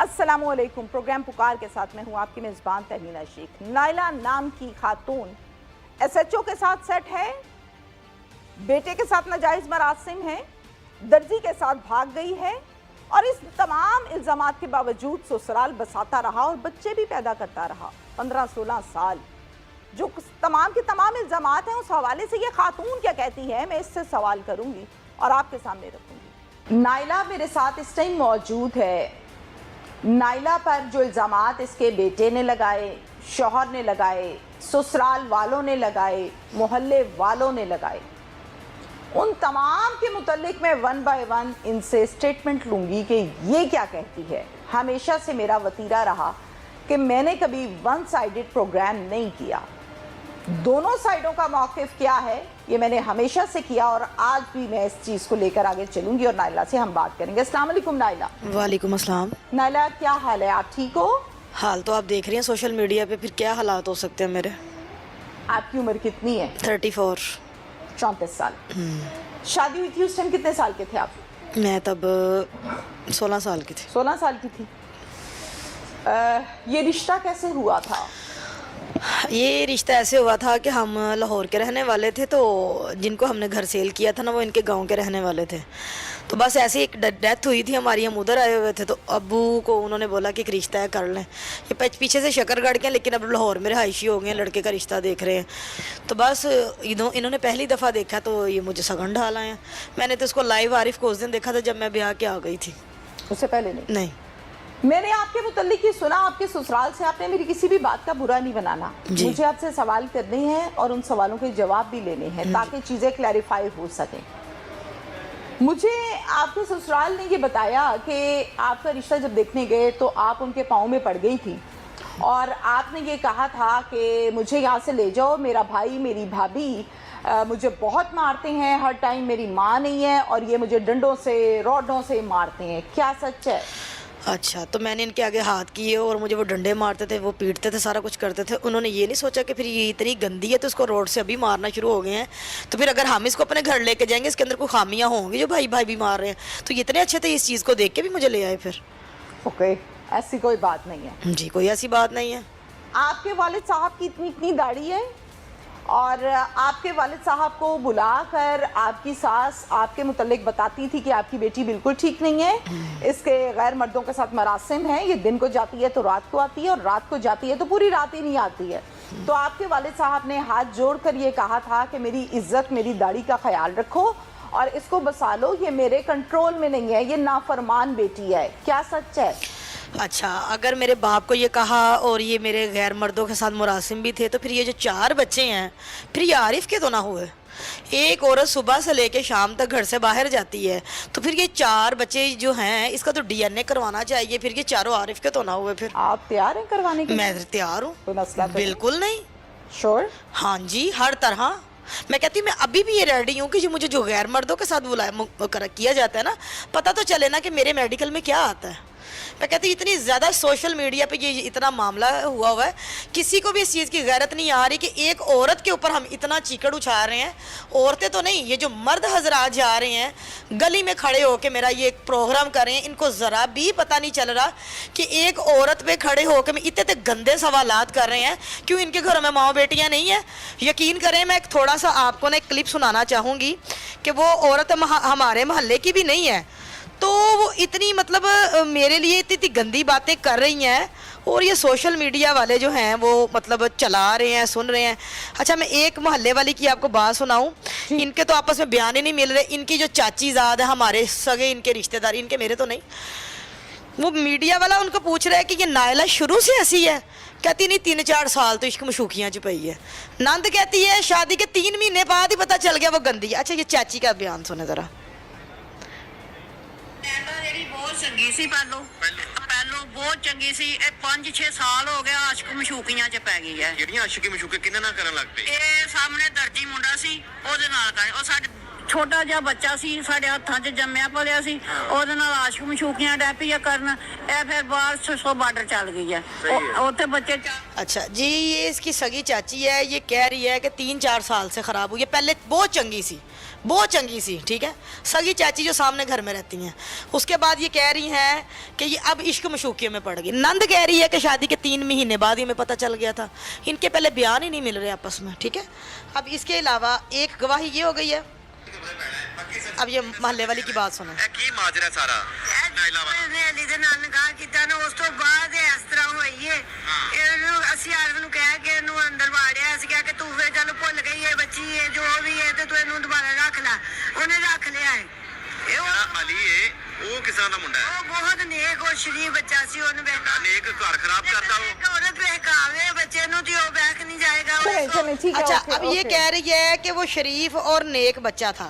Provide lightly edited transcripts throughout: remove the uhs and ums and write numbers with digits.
अस्सलाम वालेकुम। प्रोग्राम पुकार के साथ मैं हूँ आपकी मेज़बान तहमीना शेख। नाइला नाम की खातून SHO के साथ सेट है, बेटे के साथ नाजायज़ मरासिम है, दर्जी के साथ भाग गई है और इस तमाम इल्ज़ामात के बावजूद ससुराल बसाता रहा और बच्चे भी पैदा करता रहा 15-16 साल। जो तमाम के तमाम इल्ज़ामात हैं उस हवाले से ये खातून क्या कहती है, मैं इससे सवाल करूँगी और आपके सामने रखूँगी। नाइला मेरे साथ इस टाइम मौजूद है। नाइला पर जो इल्ज़ामात इसके बेटे ने लगाए, शौहर ने लगाए, ससुराल वालों ने लगाए, मोहल्ले वालों ने लगाए, उन तमाम के मुतल्लिक मैं 1 बाय 1 इनसे स्टेटमेंट लूँगी कि ये क्या कहती है। हमेशा से मेरा वतीरा रहा कि मैंने कभी वन साइडेड प्रोग्राम नहीं किया, दोनों साइडों का मौक़िफ़ क्या है ये मैंने हमेशा से किया और आज भी मैं इस चीज़ को लेकर आगे चलूँगी और नाइला से हम बात करेंगे। अस्सलाम वालेकुम नाइला। वालेकुम अस्सलाम। नाइला क्या हाल है, आप ठीक हो? हाल तो आप देख रही हैं सोशल मीडिया पे, फिर क्या हालात हो सकते हैं मेरे। आपकी उम्र कितनी है? 34। 34 साल। शादी हुई थी उस टाइम कितने साल के थे आप? मैं तब 16 साल की थी। 16 साल की थी। ये रिश्ता कैसे हुआ था? ये रिश्ता ऐसे हुआ था कि हम लाहौर के रहने वाले थे, तो जिनको हमने घर सेल किया था ना वो इनके गांव के रहने वाले थे। तो बस ऐसे एक डेथ हुई थी हमारी, हम उधर आए हुए थे, तो अब्बू को उन्होंने बोला कि एक रिश्ता है कर लें। ये पीछे से शकरगढ़ के, लेकिन अब लाहौर में रिहायशी हो गए हैं, लड़के का रिश्ता देख रहे हैं। तो बस इन्होंने पहली दफ़ा देखा तो ये मुझे सगन ढाला है। मैंने तो इसको लाइव आरिफ को उस दिन देखा था जब मैं ब्याह के आ गई थी, उससे पहले नहीं। मैंने आपके मुतल्लिक ही सुना, आपके ससुराल से आपने मेरी किसी भी बात का बुरा नहीं बनाना। मुझे आपसे सवाल करने हैं और उन सवालों के जवाब भी लेने हैं ताकि चीज़ें क्लैरिफाई हो सकें। मुझे आपके ससुराल ने ये बताया कि आपका रिश्ता जब देखने गए तो आप उनके पाँव में पड़ गई थी और आपने ये कहा था कि मुझे यहाँ से ले जाओ, मेरा भाई मेरी भाभी मुझे बहुत मारते हैं, हर टाइम मेरी माँ नहीं है और ये मुझे डंडों से रॉडों से मारते हैं। क्या सच है? अच्छा, तो मैंने इनके आगे हाथ किए और मुझे वो डंडे मारते थे, वो पीटते थे, सारा कुछ करते थे। उन्होंने ये नहीं सोचा कि फिर ये इतनी गंदी है तो इसको रोड से अभी मारना शुरू हो गए हैं, तो फिर अगर हम इसको अपने घर लेके जाएंगे इसके अंदर कोई खामियां होंगी जो भाई भाई भी मार रहे हैं। तो ये इतने अच्छे थे, इस चीज़ को देख के भी मुझे ले आए फिर। ओके, ऐसी कोई बात नहीं है जी, कोई ऐसी बात नहीं है। आपके वालिद साहब की इतनी दाढ़ी है और आपके वालिद साहब को बुलाकर आपकी सास आपके मुतल्लिक बताती थी कि आपकी बेटी बिल्कुल ठीक नहीं है, इसके गैर मर्दों के साथ मरासिम हैं, ये दिन को जाती है तो रात को आती है और रात को जाती है तो पूरी रात ही नहीं आती है। तो आपके वालिद साहब ने हाथ जोड़कर ये कहा था कि मेरी इज्जत, मेरी दाढ़ी का ख्याल रखो और इसको बसा लो, ये मेरे कंट्रोल में नहीं है, ये नाफरमान बेटी है। क्या सच है? अच्छा, अगर मेरे बाप को ये कहा और ये मेरे गैर मर्दों के साथ मुरासिम भी थे तो फिर ये जो 4 बच्चे हैं फिर ये आरिफ के तो ना हुए। एक औरत सुबह से लेके शाम तक घर से बाहर जाती है तो फिर ये 4 बच्चे जो हैं इसका तो DNA करवाना चाहिए, फिर ये चारों आरिफ के तो ना हुए। फिर आप तैयार हैं करवाने के? मैं तैयार हूँ, कोई मसला बिल्कुल नहीं। श्योर? हाँ जी, हर तरह। मैं कहती हूँ मैं अभी भी ये रेडी हूँ कि जो मुझे जो गैर मर्दों के साथ बुलाया किया जाता है ना, पता तो चले ना कि मेरे मेडिकल में क्या आता है। मैं कहती हूँ इतनी ज़्यादा सोशल मीडिया पे ये इतना मामला हुआ है, किसी को भी इस चीज़ की गैरत नहीं आ रही कि एक औरत के ऊपर हम इतना चीकड़ उछाल रहे हैं। औरतें तो नहीं, ये जो मर्द हजरात जा रहे हैं गली में खड़े होकर मेरा ये एक प्रोग्राम कर रहे हैं, इनको ज़रा भी पता नहीं चल रहा कि एक औरत पे खड़े होकर में इतने गंदे सवालात कर रहे हैं। क्यों इनके घरों में माँ बेटियाँ नहीं हैं? यकीन करें, मैं थोड़ा सा आपको ना एक क्लिप सुनाना चाहूँगी कि वो औरत हमारे मोहल्ले की भी नहीं है, तो वो इतनी मतलब मेरे लिए इतनी गंदी बातें कर रही हैं और ये सोशल मीडिया वाले जो हैं वो मतलब चला रहे हैं, सुन रहे हैं। अच्छा, मैं एक मोहल्ले वाली की आपको बात सुनाऊं, इनके तो आपस में बयान ही नहीं मिल रहे। इनकी जो चाची ज़ाद है, हमारे सगे इनके रिश्तेदार, इनके मेरे तो नहीं, वो मीडिया वाला उनको पूछ रहा है कि ये नाइला शुरू से ऐसी है? कहती नहीं, 3-4 साल तो इश्क मशूकियाँ छुपाई है। नंद कहती है शादी के 3 महीने बाद ही पता चल गया वो गंदी है। अच्छा, ये चाची का बयान सुने ज़रा। बहुत चंगी सी, ਪਹਿਲੋਂ ਬਹੁਤ ਚੰਗੀ ਸੀ। ਇਹ 5-6 ਸਾਲ ਹੋ ਗਏ ਆਸ਼ਕ ਮਸ਼ੂਕੀਆਂ 'ਚ ਪੈ ਗਈ ਹੈ। ਜਿਹੜੀਆਂ ਆਸ਼ਕੀ ਮਸ਼ੂਕੇ ਕਿੰਨੇ ਨਾਲ ਕਰਨ ਲੱਗ ਪਏ? ਇਹ ਸਾਹਮਣੇ ਦਰਜੀ ਮੁੰਡਾ ਸੀ, ਉਹਦੇ ਨਾਲ ਕਰ, ਉਹ ਸਾਡੇ ਛੋਟਾ ਜਿਹਾ ਬੱਚਾ ਸੀ ਸਾਡੇ ਹੱਥਾਂ 'ਚ ਜੰਮਿਆ ਪਲਿਆ ਸੀ ਉਹਦੇ ਨਾਲ ਆਸ਼ਕ ਮਸ਼ੂਕੀਆਂ ਡੈ ਪਈ ਆ ਕਰਨ ਇਹ ਫਿਰ ਬਾਹਰ 600 ਬਾਰਡਰ ਚੱਲ ਗਈ ਹੈ ਉੱਥੇ ਬੱਚੇ अच्छा जी, ये इसकी सगी चाची है, ये कह रही है कि 3-4 साल से ख़राब हुई है। पहले बहुत चंगी सी, ठीक है, सगी चाची जो सामने घर में रहती हैं। उसके बाद ये कह रही हैं कि ये अब इश्क मशूकियों में पड़ गई। नंद कह रही है कि शादी के 3 महीने बाद ही हमें पता चल गया था। इनके पहले बयान ही नहीं मिल रहे आपस में, ठीक है। अब इसके अलावा एक गवाही ये हो गई है। अब ये मोहल्ले वाली की बात सुनो। ਕੀ ਮਾਜਰਾ ਸਾਰਾ ਨਾਇਲਾ ਵਾਲਾ ਅਲੀ ਦੇ ਨਾਲ ਨਿਕਾਹ ਕੀਤਾ ਨਾ ਉਸ ਤੋਂ ਬਾਅਦ ਇਸ ਤਰ੍ਹਾਂ ਹੋਈ ਏ ਇਹਨੂੰ ਅਸੀਂ ਆਰਫ ਨੂੰ ਕਹਿ ਕੇ ਇਹਨੂੰ ਅੰਦਰ ਵਾੜਿਆ ਅਸੀਂ ਕਿਹਾ ਕਿ ਤੂੰ ਫੇਰ ਚੱਲ ਭੁੱਲ ਗਈ ਏ ਬੱਚੀ ਏ ਜੋ ਵੀ ਏ ਤੇ ਤੂੰ ਇਹਨੂੰ ਦੁਬਾਰਾ ਰੱਖ ਲੈ ਉਹਨੇ ਰੱਖ ਲਿਆ ਏ ਇਹ ਜਿਹੜਾ ਅਲੀ ਏ ਉਹ ਕਿਸ ਤਰ੍ਹਾਂ ਦਾ ਮੁੰਡਾ ਹੈ ਉਹ ਬਹੁਤ ਨੇਕ ਔਰ ਸ਼ਰੀਫ ਬੱਚਾ ਸੀ ਉਹਨੂੰ ਬੈਠਾ ਨੇਕ ਘਰ ਖਰਾਬ ਕਰਦਾ ਉਹ ਇੱਕ ਔਰਤ ਬਹਿਕਾਵੇ ਬੱਚੇ ਨੂੰ ਤੇ ਉਹ ਬੈਠ ਨਹੀਂ ਜਾਏਗਾ चलें चलें ठीक है अच्छा, ओके, अब ये ओके। कह रही है कि वो शरीफ और नेक बच्चा था,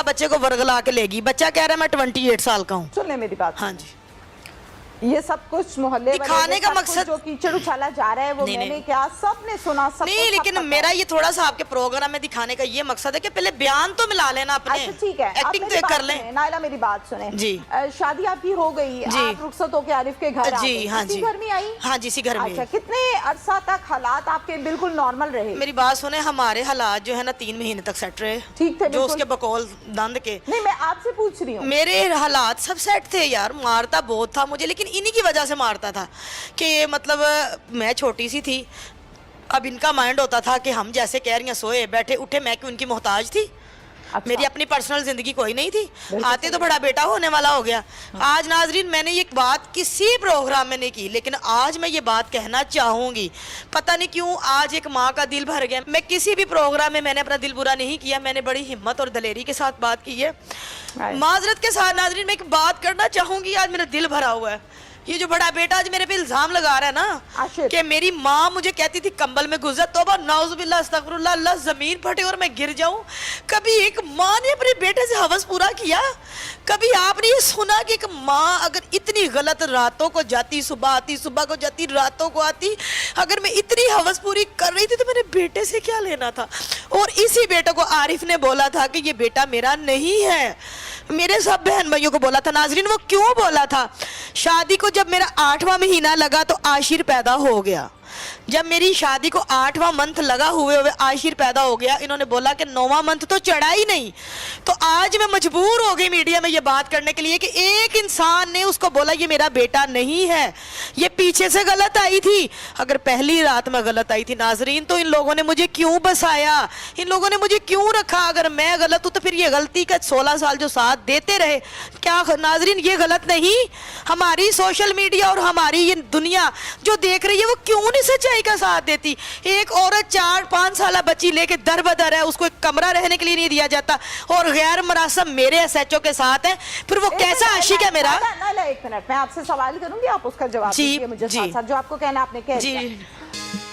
बच्चे को वर्गला के लेगी। बच्चा कह रहा है मैं 28 साल का हूँ। सुन ले मेरी बात, हाँ जी, ये सब कुछ मोहल्ले वाले दिखाने ये का सब कुछ मकसद- जो कीचड़ उछाला जा रहा है वो नहीं, मैंने नहीं। क्या सबने सुना सब नहीं, लेकिन मेरा ये थोड़ा सा आपके प्रोग्राम में दिखाने का ये मकसद है कि पहले बयान तो मिला लेना अपने, अच्छा ठीक है, आप एक्टिंग मेरी तो बात कर लें। सुनें, नायला मेरी बात सुने जी। शादी आपकी हो गई, जी। आप रुखसत होके आरिफ के घर आ जी, गए। हाँ इसी जी। घर में आई? हाँ जी, इसी घर में। अच्छा, कितने अरसा तक हालात आपके बिल्कुल नॉर्मल रहे? मेरी बात सुने, हमारे हालात जो है ना 3 महीने तक सेट रहे, ठीक थे जो बिल्कुल। उसके बकौल दंद के। नहीं, मैं आपसे पूछ रही हूँ। मेरे हालात सब सेट थे यार, मारता बहुत था मुझे, लेकिन इन्हीं की वजह से मारता था कि मतलब मैं छोटी सी थी। अब इनका माइंड होता था कि हम जैसे कह रही हैं सोए बैठे उठे, मैं क्यों उनकी मोहताज थी। अच्छा। मेरी अपनी पर्सनल जिंदगी कोई नहीं थी, बिल्कुल आते तो बड़ा बेटा होने वाला हो गया। आज नाजरीन मैंने ये बात किसी प्रोग्राम में नहीं की, लेकिन आज मैं ये बात कहना चाहूँगी। पता नहीं क्यों आज एक माँ का दिल भर गया। मैं किसी भी प्रोग्राम में मैंने अपना दिल बुरा नहीं किया, मैंने बड़ी हिम्मत और दलेरी के साथ बात की है। माजरत के साथ नाजरीन मैं एक बात करना चाहूँगी, आज मेरा दिल भरा हुआ है। ये जो बड़ा बेटा आज मेरे पे इल्जाम लगा रहा है ना आशिफ। कि मेरी माँ मुझे कहती थी कंबल में गुजर, तौबा नाउजुबिल्लाह अस्तगफिरुल्लाह, अल्लाह जमीन फटे और मैं गिर जाऊं। कभी एक माँ ने अपने बेटे से हवस पूरा किया? कभी आपने ये सुना कि एक माँ अगर इतनी गलत रातों को जाती, सुबह आती, सुबह को जाती, रातों को आती, अगर मैं इतनी हवस पूरी कर रही थी तो मेरे बेटे से क्या लेना था? और इसी बेटे को आरिफ ने बोला था कि ये बेटा मेरा नहीं है। मेरे सब बहन भाइयों को बोला था। नाजरीन वो क्यों बोला था? शादी को जब मेरा 8वां महीना लगा तो आशिर पैदा हो गया। जब मेरी शादी को 8वां मंथ लगा हुए आशिर पैदा हो गया, इन्होंने बोला कि 9वां मंथ तो चढ़ा ही नहीं। तो आज मैं मजबूर हो गई मीडिया में ये बात करने के लिए कि एक इंसान ने उसको बोला ये मेरा बेटा नहीं है, ये पीछे से गलत आई थी। अगर पहली रात में गलत आई थी नाजरीन तो इन लोगों ने मुझे क्यों बसाया, इन लोगों ने मुझे क्यों रखा? अगर मैं गलत हूँ तो फिर ये गलती का 16 साल जो साथ देते रहे, क्या नाजरीन ये गलत नहीं? हमारी सोशल मीडिया और हमारी ये दुनिया जो देख रही है वो क्यों नहीं सच्चाई का साथ देती? एक औरत 4-5 साल बच्ची लेके दर बदर है, उसको एक कमरा रहने के लिए नहीं दिया जाता और गैर मरासम मेरे एसएचओ के साथ है, फिर वो कैसा आशिक है मेरा? ना, एक मिनट, मैं आपसे सवाल करूंगी, आप उसका जवाब जी, दीजिए मुझे जी। साथ साथ जो आपको कहना आपने कह जी दिया।